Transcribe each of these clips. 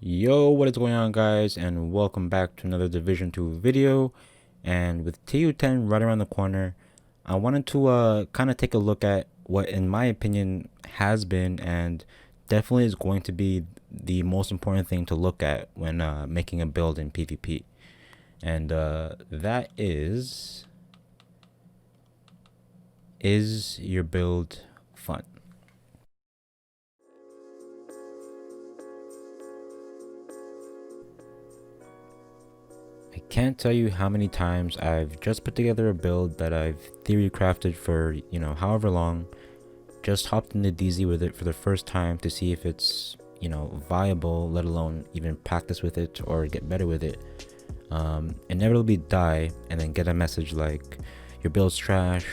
Yo, what is going on, guys, and welcome back to another Division 2 video. And with TU10 right around the corner, I wanted to kind of take a look at what, in my opinion, has been and definitely is going to be the most important thing to look at when making a build in PvP. And that is your build fun? I can't tell you how many times I've just put together a build that I've theory crafted for, however long, just hopped into DZ with it for the first time to see if it's, viable, let alone even practice with it or get better with it. Inevitably die and then get a message like, your build's trash,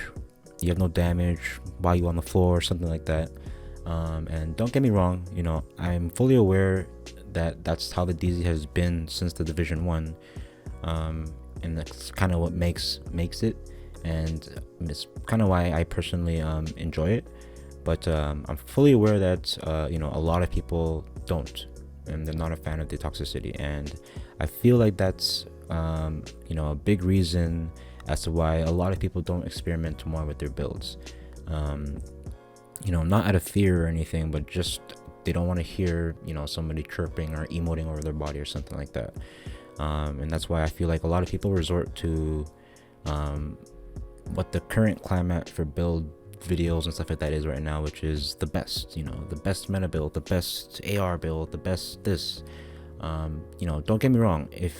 you have no damage, why are you on the floor, something like that. And don't get me wrong, I'm fully aware that that's how the DZ has been since the Division 1. And that's kind of what makes it, and it's kind of why I personally enjoy it. But I'm fully aware that a lot of people don't, and they're not a fan of the toxicity, and I feel like that's a big reason as to why a lot of people don't experiment more with their builds. Not out of fear or anything, but just they don't want to hear somebody chirping or emoting over their body or something like that. And that's why I feel like a lot of people resort to what the current climate for build videos and stuff like that is right now, which is the best, the best meta build, the best AR build, the best this. Don't get me wrong, if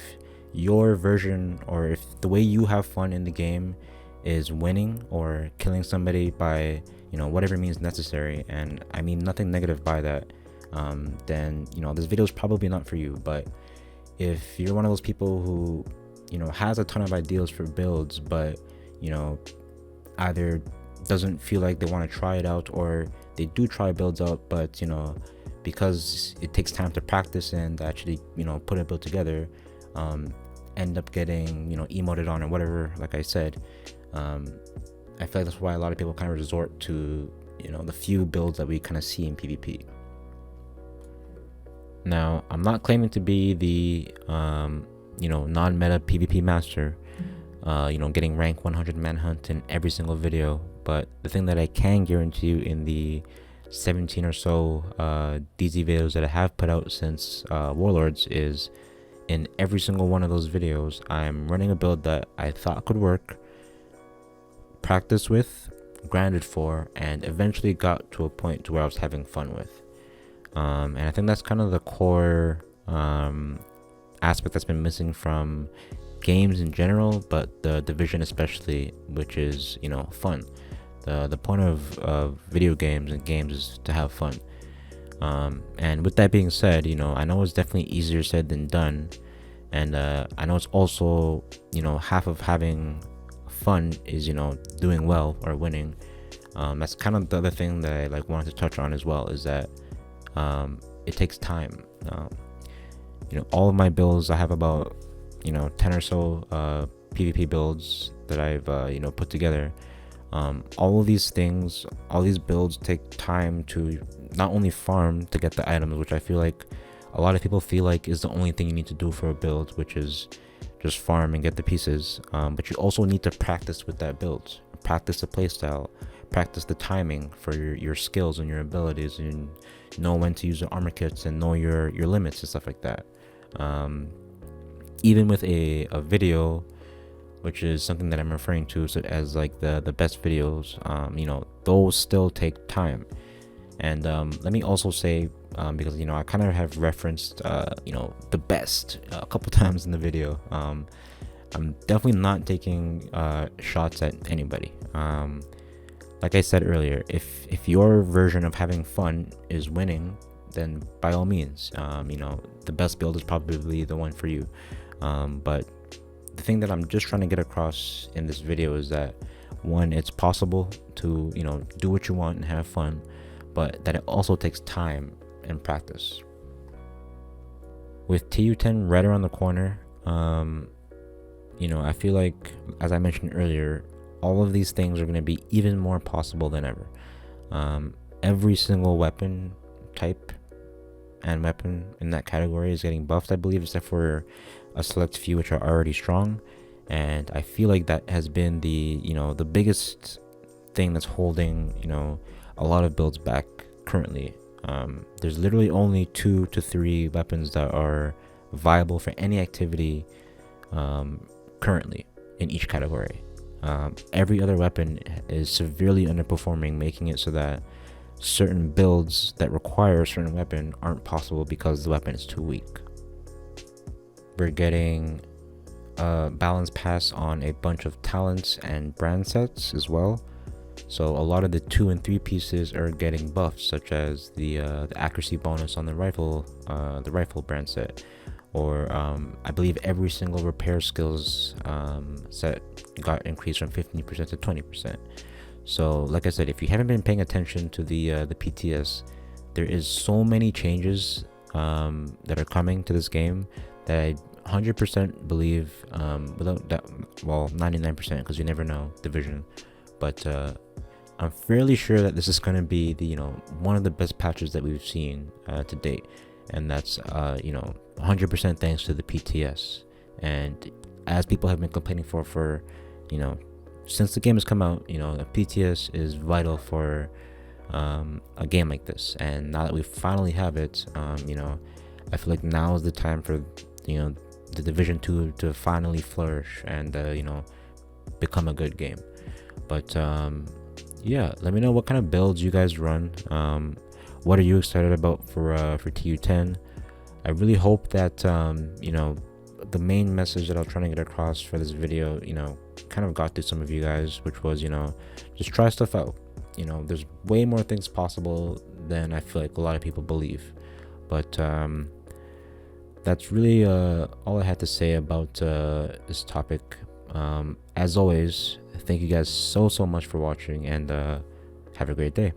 your version or if the way you have fun in the game is winning or killing somebody by whatever means necessary, and I mean nothing negative by that, then this video is probably not for you. But if you're one of those people who has a ton of ideas for builds, but either doesn't feel like they want to try it out, or they do try builds out, but because it takes time to practice and actually put a build together, end up getting emoted on or whatever, like I said, I feel like that's why a lot of people kind of resort to the few builds that we kind of see in PvP. Now, I'm not claiming to be the non-meta PvP master, getting rank 100 manhunt in every single video, but the thing that I can guarantee you in the 17 or so DZ videos that I have put out since Warlords is, in every single one of those videos, I'm running a build that I thought could work, practiced with, grinded for, and eventually got to a point to where I was having fun with. And I think that's kind of the core aspect that's been missing from games in general, but the Division especially, which is fun. The point of video games and games is to have fun. And with that being said, I know it's definitely easier said than done, and I know it's also half of having fun is doing well or winning. That's kind of the other thing that I wanted to touch on as well, is that it takes time. All of my builds, I have about 10 or so PvP builds that I've put together. All of these things, all these builds take time to not only farm to get the items, which I feel like a lot of people feel like is the only thing you need to do for a build, which is just farm and get the pieces, but you also need to practice with that build, practice the playstyle, practice the timing for your skills and your abilities, and know when to use the armor kits and know your limits and stuff like that. Even with a video, which is something that I'm referring to as like the best videos, those still take time. And let me also say, because I kind of have referenced the best a couple times in the video, I'm definitely not taking shots at anybody. Like I said earlier, if your version of having fun is winning, then by all means, the best build is probably the one for you. But the thing that I'm just trying to get across in this video is that, one, it's possible to do what you want and have fun, but that it also takes time and practice. With TU10 right around the corner, I feel like, as I mentioned earlier, all of these things are going to be even more possible than ever. Every single weapon type and weapon in that category is getting buffed, I believe, except for a select few which are already strong. And I feel like that has been the the biggest thing that's holding a lot of builds back currently. There's literally only 2 to 3 weapons that are viable for any activity currently in each category. Every other weapon is severely underperforming, making it so that certain builds that require a certain weapon aren't possible because the weapon is too weak. We're getting a balance pass on a bunch of talents and brand sets as well. So a lot of the 2 and 3 pieces are getting buffed, such as the accuracy bonus on the rifle brand set, or I believe every single repair skills set got increased from 15% to 20%. So like I said, if you haven't been paying attention to the PTS, there is so many changes that are coming to this game that I 100% believe, without that, well, 99%, because you never know division, but I'm fairly sure that this is going to be the one of the best patches that we've seen to date, and that's 100% thanks to the PTS. And as people have been complaining for since the game has come out, the PTS is vital for a game like this. And now that we finally have it, I feel like now is the time for the Division 2 to finally flourish and become a good game. But yeah, let me know what kind of builds you guys run. What are you excited about for TU10? I really hope that the main message that I was trying to get across for this video kind of got to some of you guys, which was just try stuff out. There's way more things possible than I feel like a lot of people believe. But that's really all I had to say about this topic. As always, thank you guys so much for watching, and have a great day.